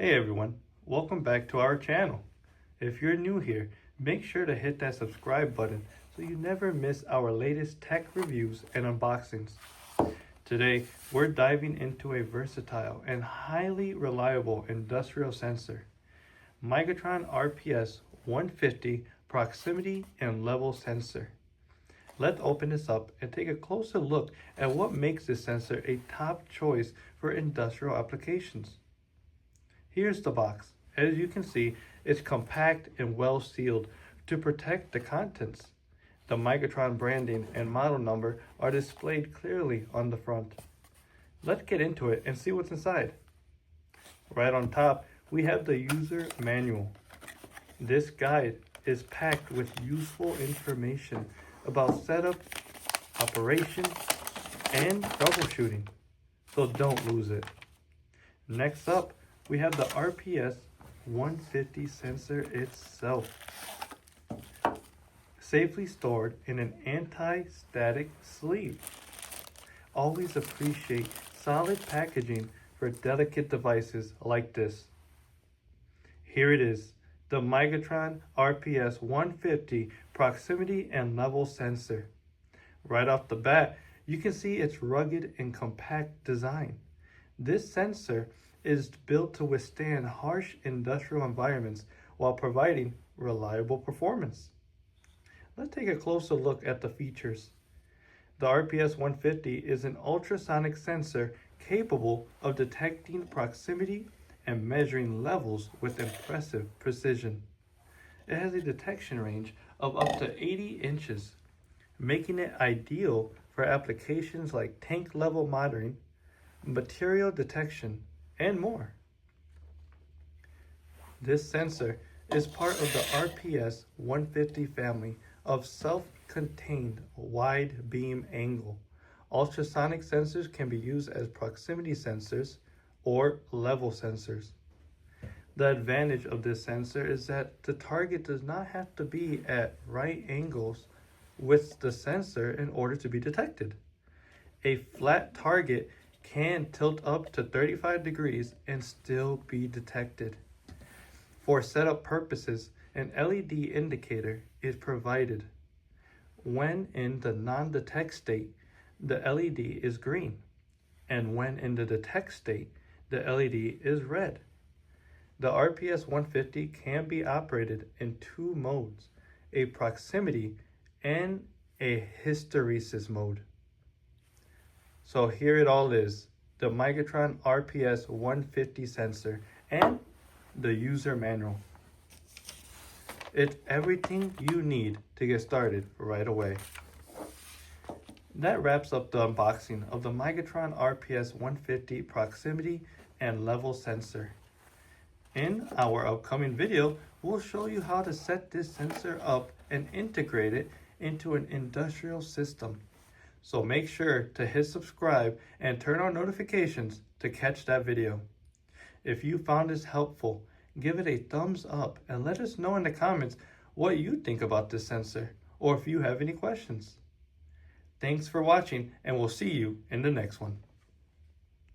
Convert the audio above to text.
Hey everyone, welcome back to our channel. If you're new here, make sure to hit that subscribe button so you never miss our latest tech reviews and unboxings. Today, we're diving into a versatile and highly reliable industrial sensor, Migatron RPS-150 proximity and level sensor. Let's open this up and take a closer look at what makes this sensor a top choice for industrial applications. Here's the box. As you can see, it's compact and well sealed to protect the contents. The Migatron branding and model number are displayed clearly on the front. Let's get into it and see what's inside. Right on top, we have the user manual. This guide is packed with useful information about setup, operation, and troubleshooting, so don't lose it. Next up, we have the RPS-150 sensor itself, safely stored in an anti-static sleeve. Always appreciate solid packaging for delicate devices like this. Here it is, the Migatron RPS-150 proximity and level sensor. Right off the bat, you can see its rugged and compact design. This sensor is built to withstand harsh industrial environments while providing reliable performance. Let's take a closer look at the features. The RPS-150 is an ultrasonic sensor capable of detecting proximity and measuring levels with impressive precision. It has a detection range of up to 80 inches, making it ideal for applications like tank level monitoring, material detection, and more. This sensor is part of the RPS-150 family of self-contained wide beam angle. Ultrasonic sensors can be used as proximity sensors or level sensors. The advantage of this sensor is that the target does not have to be at right angles with the sensor in order to be detected. A flat target can tilt up to 35 degrees and still be detected. For setup purposes, an LED indicator is provided. When in the non-detect state, the LED is green, and when in the detect state, the LED is red. The RPS-150 can be operated in two modes, a proximity and a hysteresis mode. So here it all is, the Migatron RPS-150 sensor and the user manual. It's everything you need to get started right away. That wraps up the unboxing of the Migatron RPS-150 proximity and level sensor. In our upcoming video, we'll show you how to set this sensor up and integrate it into an industrial system. So make sure to hit subscribe and turn on notifications to catch that video. If you found this helpful, give it a thumbs up and let us know in the comments what you think about this sensor or if you have any questions. Thanks for watching, and we'll see you in the next one.